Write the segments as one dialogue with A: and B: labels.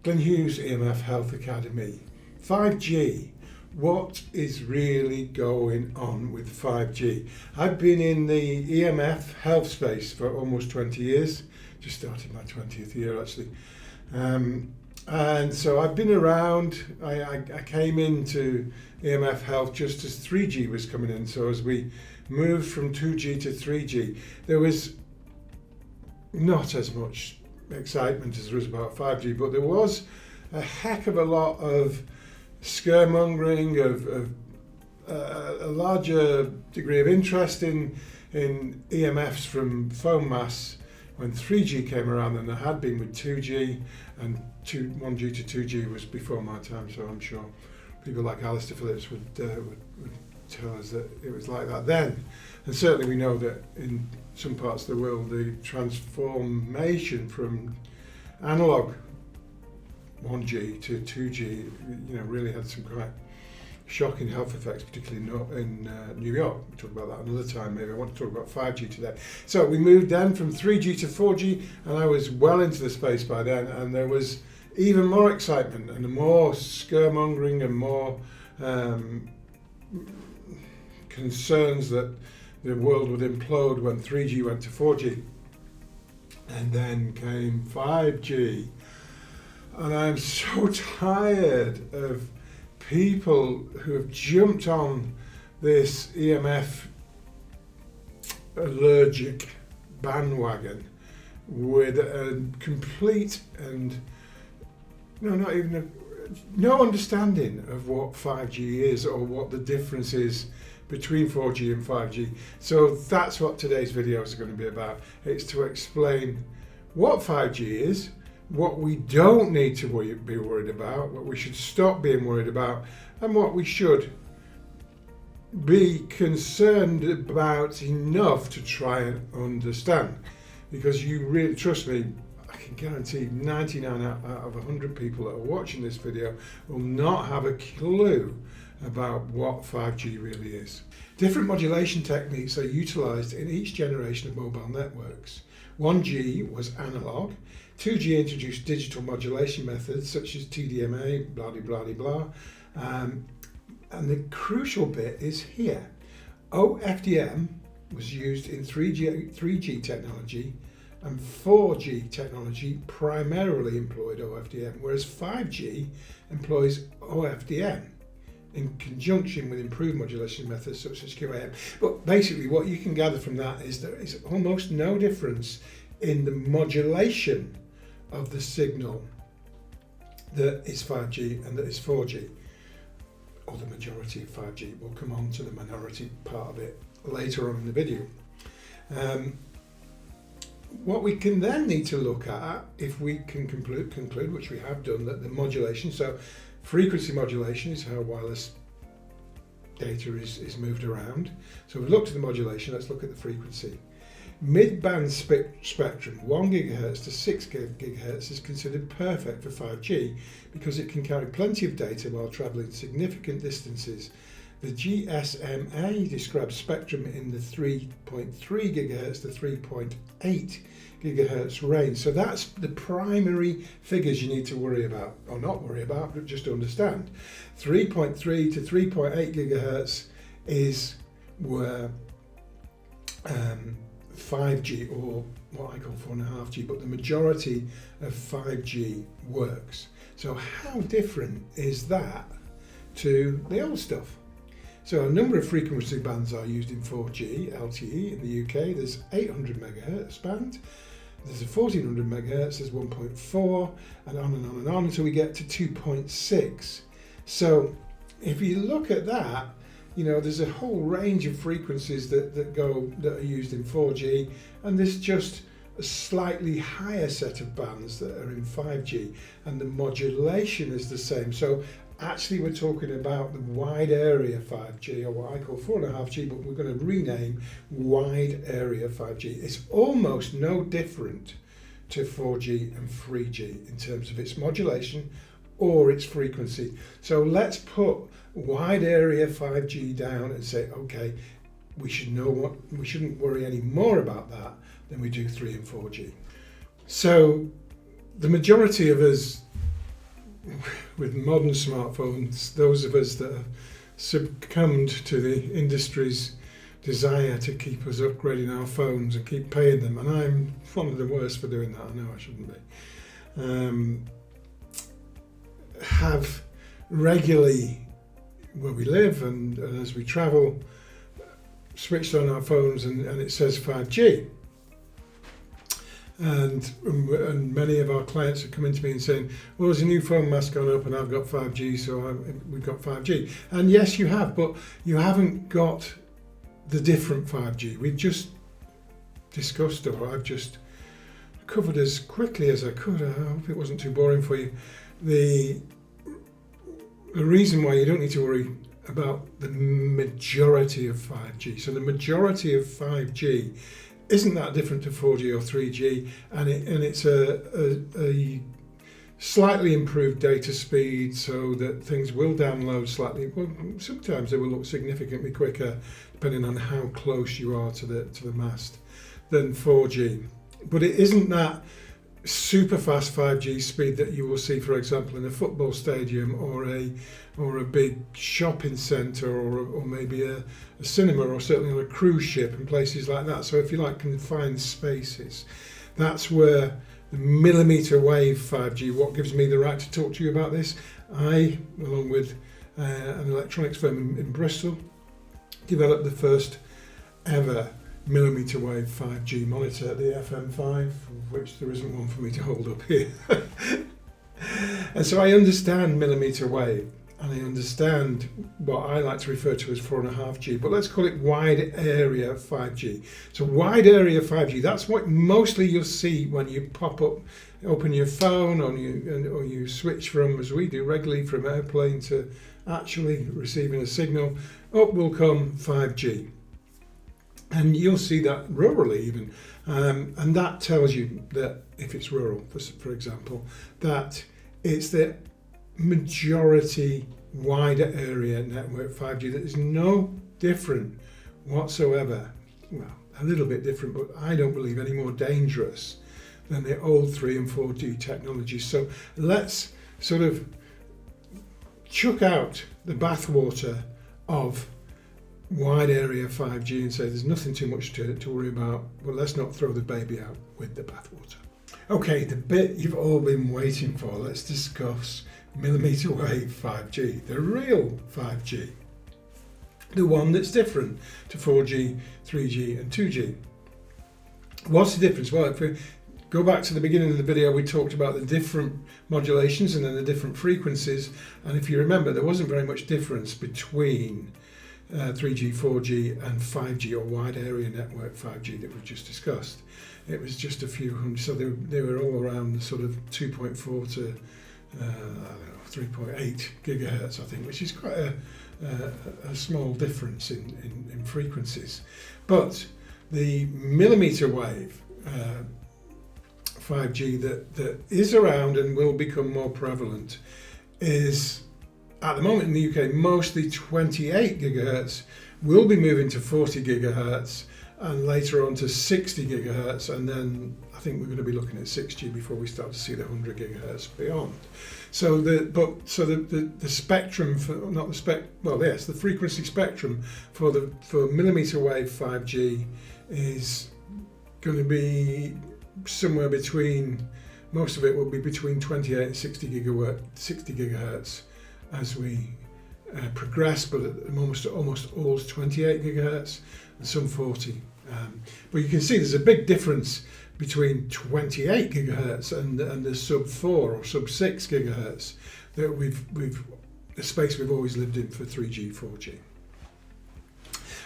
A: Glynn Hughes EMF Health Academy. 5G. What is really going on with 5G? I've been in the EMF health space for almost 20 years. Just started my 20th year actually. And so I've been around. I came into EMF health just as 3G was coming in. So as we moved from 2G to 3G, there was not as much excitement as there was about 5G, but there was a heck of a lot of scaremongering, of a larger degree of interest in EMFs from phone masts when 3G came around than there had been with 2G, and 1G to 2G was before my time, so I'm sure people like Alistair Phillips would tell us that it was like that then. And certainly we know that in some parts of the world the transformation from analog 1G to 2G, really had some quite shocking health effects, particularly in New York. We'll talk about that another time maybe. I want to talk about 5G today. So we moved then from 3G to 4G, and I was well into the space by then, and there was even more excitement and more scaremongering and more concerns that the world would implode when 3G went to 4G. And then came 5G. And I'm so tired of people who have jumped on this EMF allergic bandwagon with a complete and no understanding of what 5G is or what the difference is between 4G and 5G. So that's what today's videos are going to be about. It's to explain what 5G is, what we don't need to be worried about, what we should stop being worried about, and what we should be concerned about enough to try and understand. Because you really, trust me, I can guarantee 99 out of 100 people that are watching this video will not have a clue about what 5G really is. Different modulation techniques are utilised in each generation of mobile networks. 1G was analog, 2G introduced digital modulation methods such as TDMA, blah blah blah blah, and the crucial bit is here. OFDM was used in 3G technology, and 4G technology primarily employed OFDM, whereas 5G employs OFDM in conjunction with improved modulation methods such as QAM. But basically what you can gather from that is there is almost no difference in the modulation of the signal that is 5G and that is 4G, or the majority of 5G. We'll come on to the minority part of it later on in the video. What we can then need to look at, if we can conclude, which we have done, that the modulation, so frequency modulation is how wireless data is moved around. So we've looked at the modulation, let's look at the frequency. Mid-band spectrum, 1 GHz to 6 GHz, is considered perfect for 5G because it can carry plenty of data while travelling significant distances. The GSMA describes spectrum in the 3.3 GHz to 3.8 GHz range. So that's the primary figures you need to worry about, or not worry about, but just understand. 3.3 to 3.8 GHz is where 5G, or what I call 4.5G, but the majority of 5G works. So how different is that to the old stuff? So a number of frequency bands are used in 4G LTE in the UK. There's 800 MHz band, there's a 1400 MHz, there's 1.4, and on and on and on until we get to 2.6. So if you look at that, there's a whole range of frequencies that are used in 4G, and there's just a slightly higher set of bands that are in 5G, and the modulation is the same. So actually we're talking about the wide area 5G, or what I call 4.5G, but we're going to rename wide area 5G. It's almost no different to 4G and 3G in terms of its modulation or its frequency. So let's put wide area 5G down and say, okay, we shouldn't worry any more about that than we do 3 and 4G. So the majority of us with modern smartphones, those of us that have succumbed to the industry's desire to keep us upgrading our phones and keep paying them, and I'm one of the worst for doing that, I know I shouldn't be, have regularly, where we live and as we travel, switched on our phones and it says 5G. And many of our clients are coming to me and saying, well, there's a new phone mask gone up and I've got 5G, so we've got 5G. And yes, you have, but you haven't got the different 5G. We've just discussed, or I've just covered as quickly as I could. I hope it wasn't too boring for you. The reason why you don't need to worry about the majority of 5G. So the majority of 5G isn't that different to 4G or 3G, and it's a slightly improved data speed, so that things will download slightly. Well, sometimes they will look significantly quicker, depending on how close you are to the mast, than 4G. But it isn't that super fast 5G speed that you will see, for example, in a football stadium or a big shopping centre or maybe a cinema, or certainly on a cruise ship and places like that. So if you like confined spaces, that's where the millimetre wave 5G, what gives me the right to talk to you about this, I, along with an electronics firm in Bristol, developed the first ever millimetre wave 5G monitor, the FM5, of which there isn't one for me to hold up here. And so I understand millimetre wave, and I understand what I like to refer to as 4.5G, but let's call it wide area 5G. So wide area 5G, that's what mostly you'll see when you open your phone, or you switch from, as we do regularly, from airplane to actually receiving a signal. Up will come 5G. And you'll see that rurally even, and that tells you that if it's rural, for example, that it's the majority wider area network 5G that is no different whatsoever. Well, a little bit different, but I don't believe any more dangerous than the old 3 and 4G technologies. So let's sort of chuck out the bathwater of wide area 5G and say there's nothing too much to worry about. Well, let's not throw the baby out with the bathwater. Okay, the bit you've all been waiting for, let's discuss millimetre wave 5G, the real 5G, the one that's different to 4G, 3G and 2G. What's the difference? Well, if we go back to the beginning of the video, we talked about the different modulations and then the different frequencies, and if you remember, there wasn't very much difference between 3G, 4G and 5G, or wide area network 5G that we've just discussed. It was just a few hundred, so they were all around the sort of 2.4 to 3.8 gigahertz, I think, which is quite a small difference in frequencies. But the millimetre wave 5G that is around and will become more prevalent is, at the moment in the UK, mostly 28 gigahertz, will be moving to 40 gigahertz and later on to 60 gigahertz, and then I think we're going to be looking at 6G before we start to see the 100 gigahertz beyond. So the spectrum for, not the spec, well yes, the frequency spectrum for millimetre wave 5G is going to be somewhere between, most of it will be between 28 and 60 gigahertz as we progress, but almost all is 28 gigahertz and some 40. But you can see there's a big difference between 28 gigahertz and the sub 4 or sub 6 gigahertz that we've the space we've always lived in for 3G, 4G.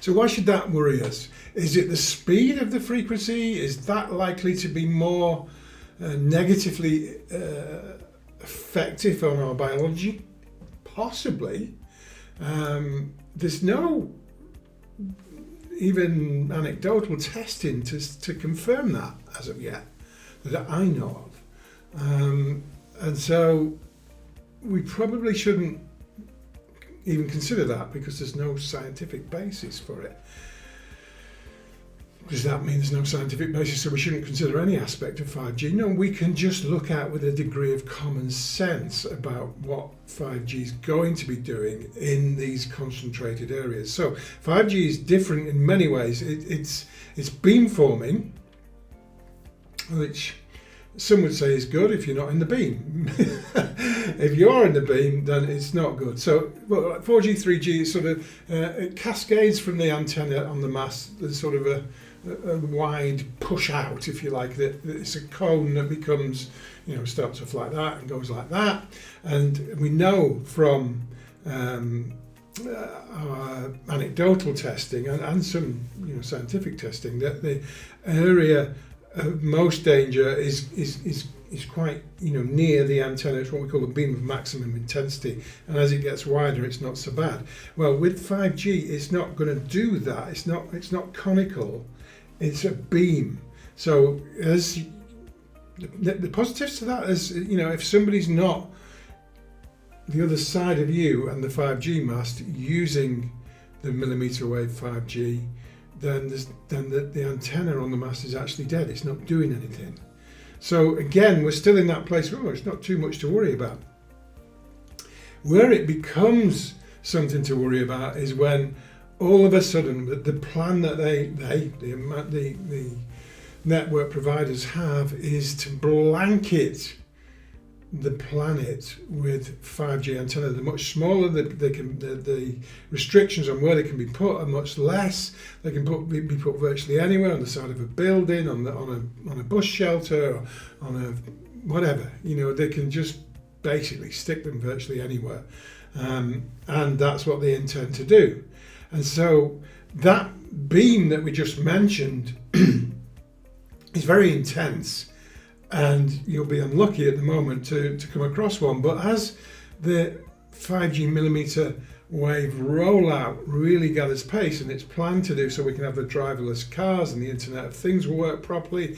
A: So why should that worry us? Is it the speed of the frequency? Is that likely to be more negatively effective on our biology? Possibly. There's no even anecdotal testing to confirm that as of yet, that I know of. And so we probably shouldn't even consider that because there's no scientific basis for it. Does that mean there's no scientific basis, so we shouldn't consider any aspect of 5G? No, we can just look at with a degree of common sense about what 5G is going to be doing in these concentrated areas. So 5G is different in many ways. It's beamforming, which some would say is good if you're not in the beam. If you're in the beam, then it's not good. So, well, like 4G, 3G, is sort of it cascades from the antenna on the mast. There's sort of a wide push out, if you like. It's a cone that becomes, starts off like that and goes like that. And we know from our anecdotal testing and some scientific testing that the area of most danger is quite near the antenna. It's what we call a beam of maximum intensity, and as it gets wider it's not so bad. Well, with 5G it's not going to do that. It's not conical, it's a beam. So as the positives to that is, if somebody's not the other side of you and the 5G mast using the millimeter wave 5G, then the antenna on the mast is actually dead. It's not doing anything. So again, we're still in that place where it's not too much to worry about. Where it becomes something to worry about is when all of a sudden the plan that the network providers have is to blanket the planet with 5G antenna. They're much smaller. The restrictions on where they can be put are much less. They can be put virtually anywhere, on the side of a building, on a bus shelter, or on a whatever. They can just basically stick them virtually anywhere, and that's what they intend to do. And so that beam that we just mentioned is very intense. And you'll be unlucky at the moment to come across one. But as the 5G millimeter wave rollout really gathers pace, and it's planned to do so, we can have the driverless cars and the Internet of Things will work properly,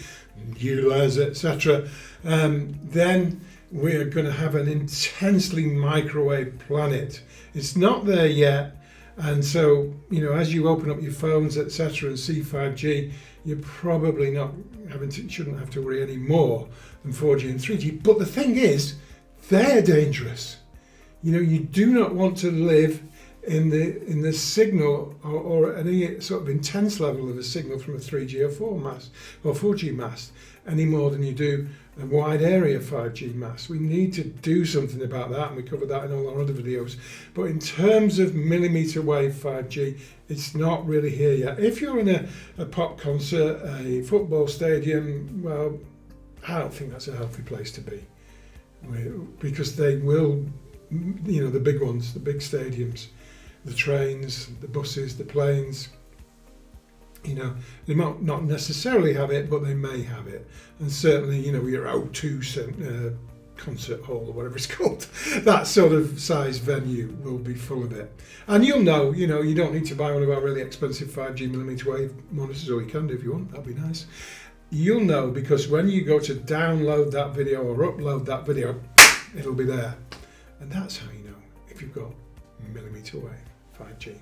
A: ULEZ, etc. Then we're going to have an intensely microwave planet. It's not there yet. And so, as you open up your phones, etc., and see 5G, you're probably shouldn't have to worry any more than 4G and 3G. But the thing is, they're dangerous. You do not want to live in the signal or any sort of intense level of a signal from a 3G or 4G mast any more than you do a wide area 5G mast. We need to do something about that, and we covered that in all our other videos. But in terms of millimeter wave 5G, it's not really here yet. If you're in a pop concert, a football stadium, well, I don't think that's a healthy place to be, because they will, the big ones, the big stadiums, the trains, the buses, the planes, they might not necessarily have it, but they may have it. And certainly, your O2 concert hall or whatever it's called, that sort of size venue will be full of it. And you don't need to buy one of our really expensive 5G millimeter wave monitors, or you can do if you want, that'd be nice. You'll know because when you go to download that video or upload that video, it'll be there. And that's how you know if you've got millimeter wave 5G.